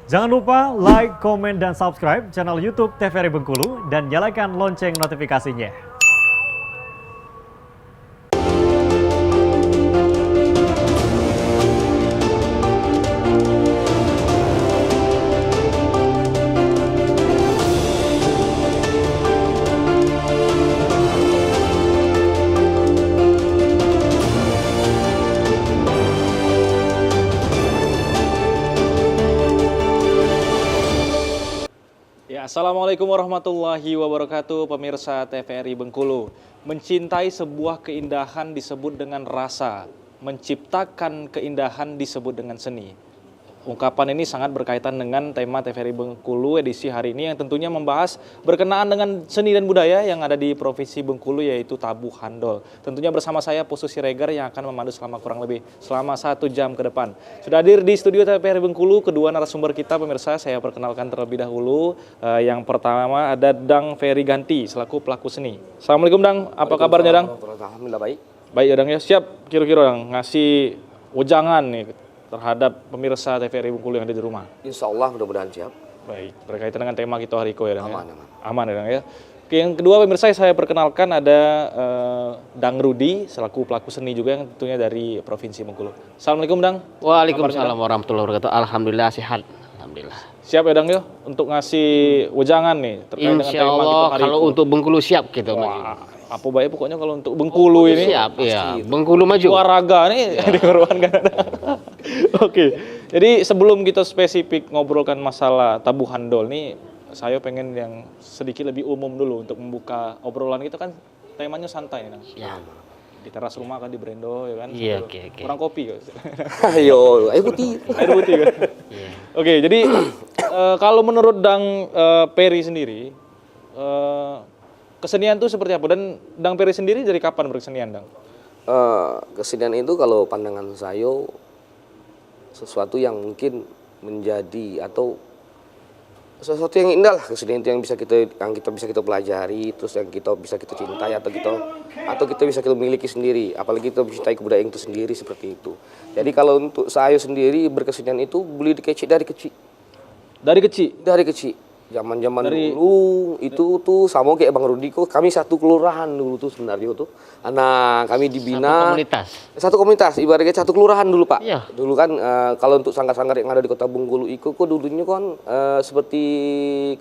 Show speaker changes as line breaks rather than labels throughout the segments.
Jangan lupa like, komen, dan subscribe channel YouTube TVRI Bengkulu dan nyalakan lonceng notifikasinya.
Assalamualaikum warahmatullahi wabarakatuh, pemirsa TVRI Bengkulu. Mencintai sebuah keindahan disebut dengan rasa, menciptakan keindahan disebut dengan seni. Ungkapan ini sangat berkaitan dengan tema TVRI Bengkulu edisi hari ini yang tentunya membahas berkenaan dengan seni dan budaya yang ada di Provinsi Bengkulu, yaitu Tabuh Handol. Tentunya bersama saya Pusu Siregar yang akan memandu selama kurang lebih 1 jam ke depan. Sudah hadir di studio TVRI Bengkulu kedua narasumber kita, pemirsa. Saya perkenalkan terlebih dahulu. Yang pertama ada Dang Ferry Ganti selaku pelaku seni. Assalamualaikum Dang, apa kabarnya Dang?
Alhamdulillah baik.
Baik ya Dang ya, siap kira-kira Dang ngasih wejangan nih terhadap pemirsa TVRI Bengkulu yang ada di rumah.
Insya Allah mudah-mudahan siap.
Baik, berkaitan dengan tema kita hari ya Dang.
Aman,
ya?
aman.
Aman ya Dang ya. Oke, yang kedua pemirsa saya perkenalkan ada Dang Rudi selaku pelaku seni juga yang tentunya dari Provinsi Bengkulu. Assalamualaikum Dang.
Waalaikumsalam warahmatullahi wabarakatuh. Alhamdulillah sehat. Alhamdulillah.
Siap ya Dang ya untuk ngasih wejangan nih terkait dengan
Insya
tema kita
Allah
hari
kalau untuk Bengkulu siap gitu.
Wah, apa baik pokoknya kalau untuk Bengkulu ini.
Siap ya. Bengkulu maju.
Olahraga nih dikorbankan. Oke, jadi sebelum kita spesifik ngobrolkan masalah Tabuh Handol nih, saya pengen yang sedikit lebih umum dulu untuk membuka obrolan kita kan temanya santai nih.
Ya.
Di teras rumah kan di Brendo ya kan.
Iya, oke.
Kurang kopi kan.
Ayo, air putih.
Air putih kan.
Iya.
Oke, jadi kalau menurut Dang Peri sendiri, kesenian itu seperti apa? Dan Dang Peri sendiri dari kapan berkesenian, Dang?
Kesenian itu kalau pandangan saya sesuatu yang mungkin menjadi atau sesuatu yang indah lah. Kesenian itu yang kita bisa kita pelajari, terus yang kita bisa kita cintai atau kita bisa kita miliki sendiri. Apalagi kita mencintai kebudayaan itu sendiri seperti itu. Jadi kalau untuk saya sendiri berkesenian itu boleh dikecil dari kecil.
Dari kecil?
Dari kecil. Zaman-zaman dulu itu tuh sama kayak Bang Rudi kok, kami satu kelurahan dulu tuh sebenarnya tuh. Nah, kami dibina satu komunitas, ibaratnya satu kelurahan dulu, Pak.
Iya.
Dulu kan kalau untuk sanggar-sanggar yang ada di Kota Bengkulu itu kok dulunya kan seperti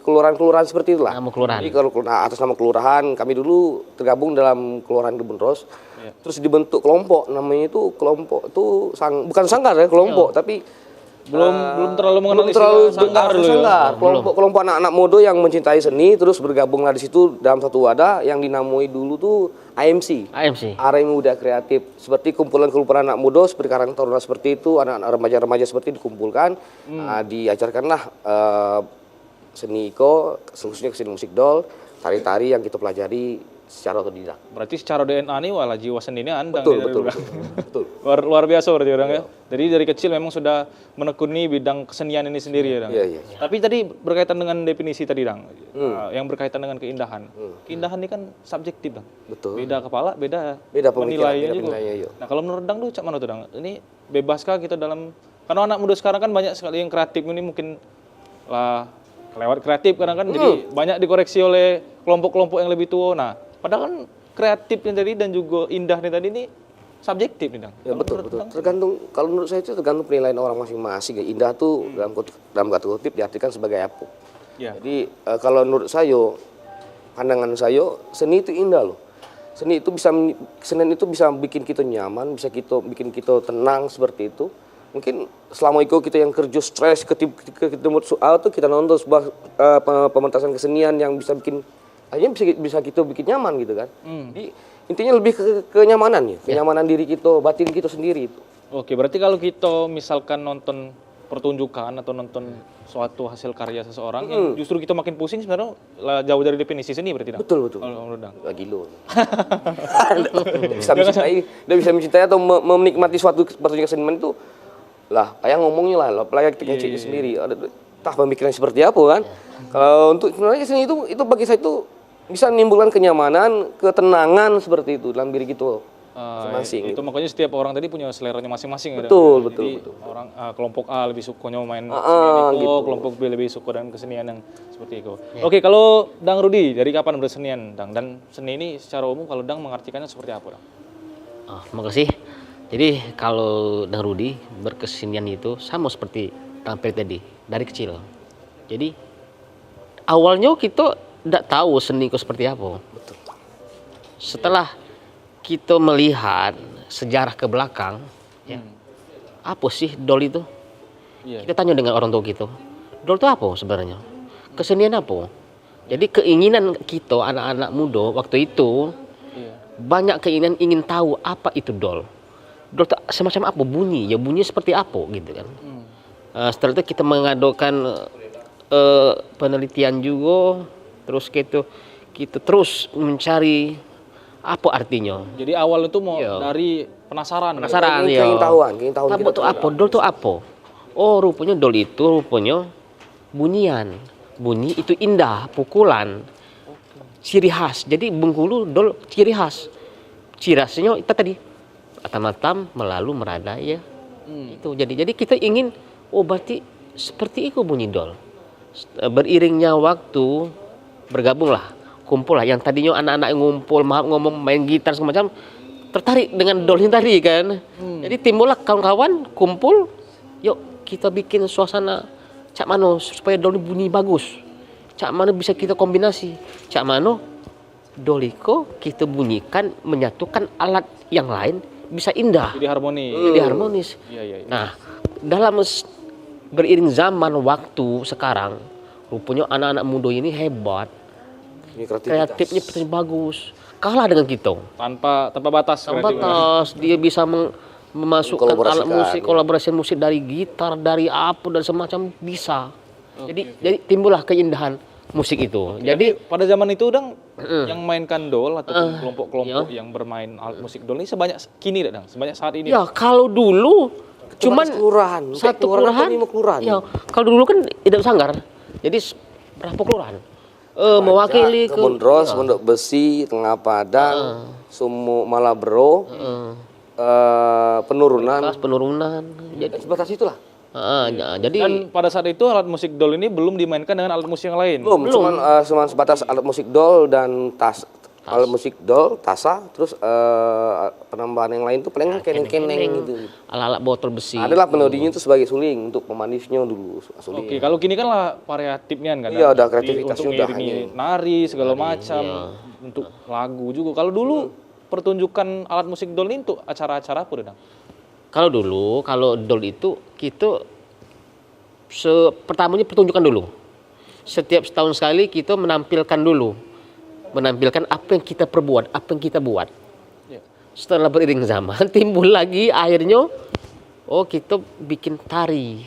kelurahan-kelurahan seperti itulah.
Nama kelurahan.
Jadi kalau atas nama kelurahan, kami dulu tergabung dalam kelurahan Kebonros. Iya. Terus dibentuk kelompok, namanya itu kelompok tuh bukan sanggar ya, kelompok, tapi
belum terlalu mengenal
sanggar dulu ya. Kelompok anak-anak muda yang mencintai seni terus bergabunglah di situ dalam satu wadah yang dinamai dulu tuh AMC. Arema Muda Kreatif. Seperti kumpulan-kumpulan anak muda seperti Karang Taruna seperti itu, anak-anak remaja-remaja seperti dikumpulkan, diajarkanlah seni iko, khususnya seni musik dol, tari-tari yang kita pelajari secara otodidak.
Berarti secara DNA nih wala jiwa seninya Andang.
Betul.
Luar biasa berarti Dang ya. Jadi dari kecil memang sudah menekuni bidang kesenian ini sendiri ya Dang.
Iya.
Tapi tadi berkaitan dengan definisi tadi Dang. Yang berkaitan dengan keindahan. Keindahan ini kan subjektif Dang.
Betul.
Beda kepala, beda
penilaiannya juga.
Nah, kalau menurut Dang tuh cak mana tuh Dang? Ini bebaskah kita dalam, karena anak muda sekarang kan banyak sekali yang kreatif ini mungkin lah lewat kreatif kadang kan jadi banyak dikoreksi oleh kelompok-kelompok yang lebih tua. Nah, padahal kan kreatifnya tadi dan juga indahnya tadi ini subjektif nih Dang.
Ya betul. Tergantung, kalau menurut saya itu tergantung penilaian orang masing-masing. Indah tuh dalam kata kutip diartikan sebagai apa. Ya. Jadi kalau menurut saya, pandangan saya, seni itu indah loh. Seni itu bisa bikin kita nyaman, bisa bikin kita tenang seperti itu. Mungkin selama itu kita yang kerja stres, ketemu soal tuh kita nonton sebuah pementasan kesenian yang bisa bikin akhirnya bisa kita bikin nyaman gitu kan. Jadi intinya lebih ke kenyamanan ya, kenyamanan diri kita, batin kita sendiri itu.
Oke, berarti kalau kita misalkan nonton pertunjukan atau nonton suatu hasil karya seseorang yang justru kita makin pusing sebenarnya jauh dari definisi seni berarti Dang.
Betul.
Kalau menurut Dang.
Gila. bisa mencintai atau menikmati suatu pertunjukan seniman itu lah, kayak ngomongnya lah, kayak kita ngeceknya sendiri. Entah pemikiran seperti apa kan. Kalau untuk sebenarnya seni itu bagi saya itu bisa menimbulkan kenyamanan, ketenangan seperti itu dalam diri kita. masing-masing.
Itu makanya setiap orang tadi punya seleranya masing-masing.
Betul, betul,
Jadi
betul.
orang kelompok A lebih sukanya main kesenian itu,
gitu.
kelompok B lebih suka dengan kesenian yang seperti itu. Oke, kalau Dang Rudi, dari kapan bersenian, Dang? Dan seni ini secara umum kalau Dang mengartikannya seperti apa, Dang?
Oh, makasih. Jadi kalau Dang Rudi berkesenian itu sama seperti Kang Peri tadi, dari kecil. Jadi awalnya kita tidak tahu seni itu seperti apa.
Betul.
Setelah kita melihat sejarah ke belakang, ya, apa sih dol itu?
Iya.
Kita tanya dengan orang tua kita, dol itu apa sebenarnya? Kesenian apa? Jadi keinginan kita anak-anak muda waktu itu
Iya.
banyak keinginan ingin tahu apa itu dol. Dol itu semacam apa bunyi? Ya bunyi seperti apa gitu kan? Setelah itu kita mengadakan penelitian juga, terus kita terus mencari apa artinya.
Jadi awal itu mau
Iya.
dari penasaran.
Penasaran
Ingin
ya.
tahuan
Tabot itu apa? Dol itu apa? Oh rupanya dol itu rupanya bunyian. Bunyi itu indah, pukulan, ciri khas. Jadi Bengkulu dol ciri khas. Ciri khasnya itu tadi matam melalu meradai ya. Itu jadi kita ingin berarti seperti itu bunyi dol. Beriringnya waktu bergabunglah, kumpul lah. Yang tadinya anak-anak ngumpul, ngomong main gitar semacam tertarik dengan dol ini tadi kan. Jadi timbullah kawan-kawan kumpul, yuk kita bikin suasana cak mano supaya dol ini bunyi bagus. Cak mano bisa kita kombinasi. Cak mano doliko kita bunyikan menyatukan alat yang lain bisa indah.
Jadi harmoni.
Jadi harmonis.
Iya, iya.
Nah, dalam beriring zaman waktu sekarang, rupanya anak-anak muda ini hebat, kreatifnya betul bagus, kalah dengan kita.
Tanpa batas.
Tanpa batas, dia bisa memasukkan alat musik, kolaborasi musik dari gitar, dari apa dan semacam bisa. Jadi timbullah keindahan musik itu.
Jadi pada zaman itu Dang yang mainkan dol ataupun kelompok-kelompok yang bermain alat musik dol ini sebanyak kini Dang, sebanyak saat ini.
Ya kalau dulu cuman satu kelurahan. Ya kalau dulu kan tidak sanggar. Jadi berapa kelurahan? Mewakili ke
Kebondros, Pondok Besi, Tengah Padang, Sumu Malabro, penurunan.
Jadi
Sebatas itulah.
jadi
Dan pada saat itu alat musik dol ini belum dimainkan dengan alat musik yang lain.
Belum. Cuman sebatas alat musik dol dan alat musik dol, tasa, terus penambahan yang lain tuh paling keneng-keneng gitu.
alat-alat botol besi.
Adalah penodinya itu sebagai suling untuk pemanisnya dulu. Suling.
Oke, kalau kini kan lah variatifnya kan.
Iya, udah
Di-
kreativitasnya
untuk
udah
mengiringi nari segala macam, untuk lagu juga. Kalau dulu pertunjukan alat musik dol ini untuk acara-acara apa Dang?
Kalau dulu, kalau dol itu kita pertamanya pertunjukan dulu. Setiap setahun sekali kita menampilkan dulu. Menampilkan apa yang kita perbuat, apa yang kita buat.
Iya.
Setelah beriring zaman timbul lagi akhirnya kita bikin tari.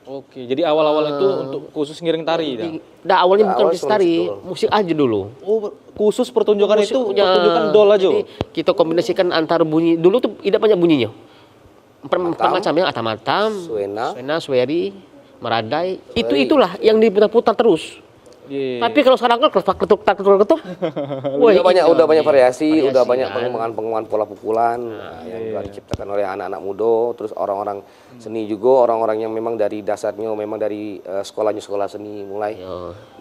Oke, jadi awal-awal itu untuk khusus ngiring tari Dang?
Awalnya bukan
Awalnya
musik tari,
musik dol.
musik aja dulu.
Oh, khusus pertunjukan itu
Musiknya.
pertunjukan dol aja.
Jadi kita kombinasikan antara bunyi dulu tuh tidak banyak bunyinya. Empat macam ya, atam-atam,
Suena,
sueri, meradai. Itulah yang diputar-putar terus.
Iya.
Tapi kalau sekarang kan ketuk.
Udah banyak variasi, udah banyak
kan.
pengembangan pola pukulan yang telah diciptakan oleh anak-anak muda, terus orang-orang seni juga, orang-orang yang memang dari dasarnya memang dari sekolah seni mulai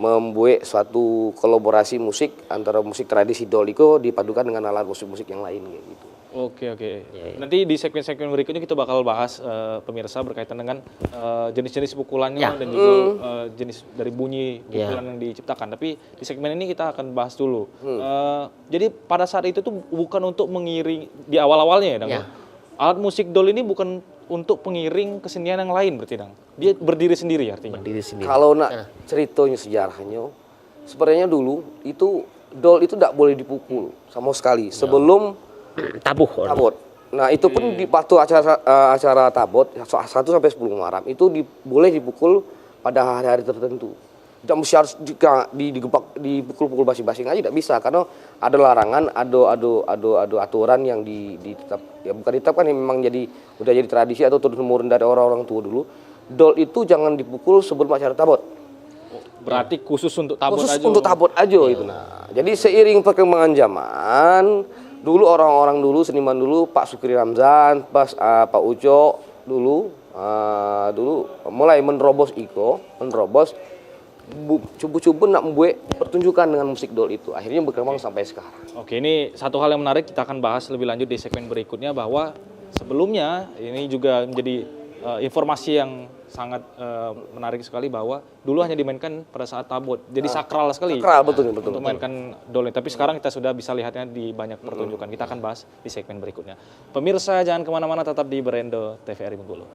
membuat suatu kolaborasi musik antara musik tradisi doliko dipadukan dengan alat musik-musik yang lain kayak gitu.
Oke. Nanti di segmen-segmen berikutnya kita bakal bahas pemirsa berkaitan dengan jenis-jenis pukulannya dan juga jenis dari bunyi pukulan yang diciptakan. Tapi di segmen ini kita akan bahas dulu. Jadi pada saat itu tuh bukan untuk mengiring di awal-awalnya ya, Dang. Alat musik dol ini bukan untuk pengiring kesenian yang lain berarti, Dang. Dia berdiri sendiri artinya.
Berdiri sendiri.
Kalau nak ceritanya sejarahnya, sebenarnya dulu itu dol itu tidak boleh dipukul sama sekali sebelum
Tabuh.
tabot. Nah itu pun di waktu acara tabot 1 sampai 10 Muharram itu boleh dipukul pada hari-hari tertentu. Tidak mesti harus dipukul masing-masing aja tidak bisa karena ada larangan, ada aturan yang bukan ditetapkan yang memang udah jadi tradisi atau turun temurun dari orang-orang tua dulu. Dol itu jangan dipukul sebelum acara tabot.
Berarti khusus untuk tabot
Khusus
aja.
untuk tabot aja itu. Nah, jadi seiring perkembangan zaman Dulu orang-orang dulu, seniman dulu, Pak Sukri Ramzan, Pak Uco dulu mulai menerobos cubu-cubu nak membuat pertunjukan dengan musik dol itu. Akhirnya berkembang sampai sekarang.
Oke, ini satu hal yang menarik kita akan bahas lebih lanjut di segmen berikutnya, bahwa sebelumnya ini juga menjadi informasi yang sangat menarik sekali, bahwa dulu hanya dimainkan pada saat tabut. Jadi sakral sekali.
Sakral, betul.
Untuk mainkan dol. Tapi sekarang kita sudah bisa lihatnya di banyak pertunjukan. Kita akan bahas di segmen berikutnya. Pemirsa jangan kemana-mana, tetap di Berendo TVRI Bengkulu.